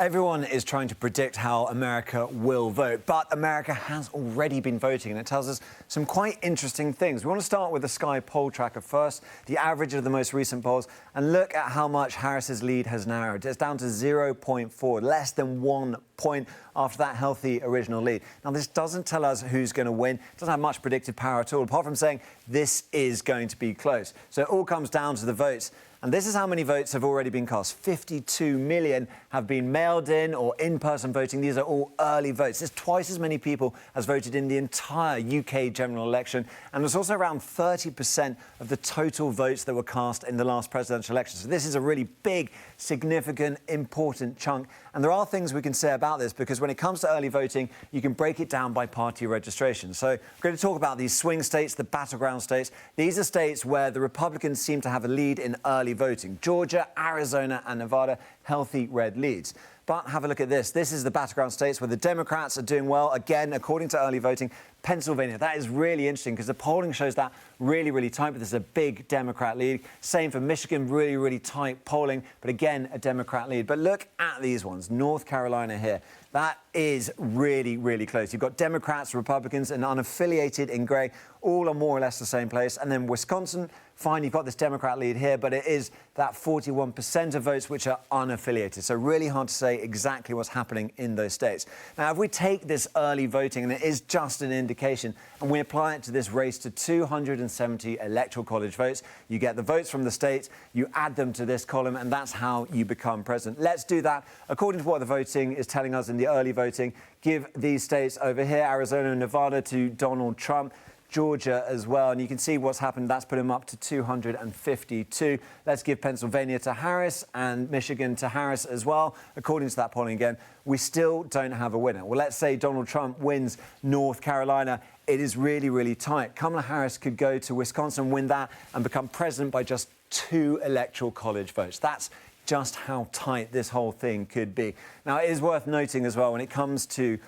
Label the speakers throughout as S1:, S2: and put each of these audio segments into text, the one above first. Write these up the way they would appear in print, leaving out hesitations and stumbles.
S1: Everyone is trying to predict how America will vote, but America has already been voting, and it tells us some quite interesting things. We want to start with the Sky poll tracker first, the average of the most recent polls, and look at how much Harris's lead has narrowed. It's down to 0.4, less than 1 point after that healthy original lead. Now, this doesn't tell us who's going to win. It doesn't have much predictive power at all, apart from saying this is going to be close. So it all comes down to the votes. And this is how many votes have already been cast. 52 million have been mailed in or in-person voting. These are all early votes. There's twice as many people as voted in the entire UK general election. And there's also around 30% of the total votes that were cast in the last presidential election. So this is a really big, significant, important chunk. And there are things we can say about this, because when it comes to early voting, you can break it down by party registration. So we're going to talk about these swing states, the battleground states. These are states where the Republicans seem to have a lead in early voting. Georgia, Arizona and Nevada, healthy red leads. But have a look at this. This is the battleground states where the Democrats are doing well, again, according to early voting. Pennsylvania, that is really interesting because the polling shows that really tight, but there's a big Democrat lead. Same for Michigan, really tight polling, but again, a Democrat lead. But look at these ones. North Carolina here. That is really close. You've got Democrats, Republicans, and unaffiliated in grey, all are more or less the same place. And then Wisconsin, fine, you've got this Democrat lead here, but it is that 41% of votes which are unaffiliated. So really hard to say exactly what's happening in those states. Now, if we take this early voting, and it is just an indication, and we apply it to this race to 270 electoral college votes, you get the votes from the states, you add them to this column, and that's how you become president. Let's do that. According to what the voting is telling us in the early voting, give these states over here, Arizona and Nevada, to Donald Trump. Georgia as well, and you can see what's happened. That's put him up to 252. Let's give Pennsylvania to Harris and Michigan to Harris as well. According to that polling again, we still don't have a winner. Well, let's say Donald Trump wins North Carolina. It is really tight. Kamala Harris could go to Wisconsin, win that, and become president by just 2 electoral college votes. That's just how tight this whole thing could be. Now, it is worth noting as well, when it comes to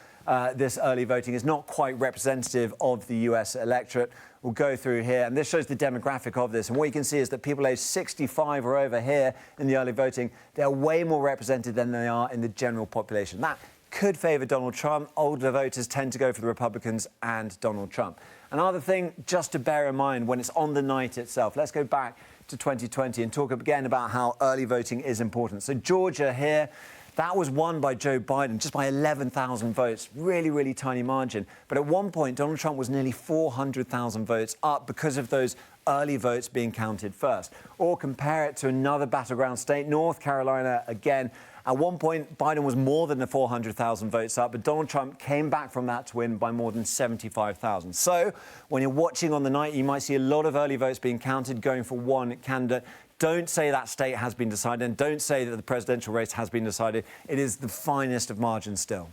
S1: this early voting, is not quite representative of the US electorate. We'll go through here, and this shows the demographic of this. And what you can see is that people aged 65 or over here in the early voting, they're way more represented than they are in the general population. That could favour Donald Trump. Older voters tend to go for the Republicans and Donald Trump. Another thing just to bear in mind when it's on the night itself, let's go back to 2020 and talk again about how early voting is important. So Georgia here, that was won by Joe Biden, just by 11,000 votes, really tiny margin. But at one point, Donald Trump was nearly 400,000 votes up because of those early votes being counted first. Or compare it to another battleground state, North Carolina again. At one point, Biden was more than the 400,000 votes up, but Donald Trump came back from that to win by more than 75,000. So when you're watching on the night, you might see a lot of early votes being counted, going for one candidate. Don't say that state has been decided, and don't say that the presidential race has been decided. It is the finest of margins still.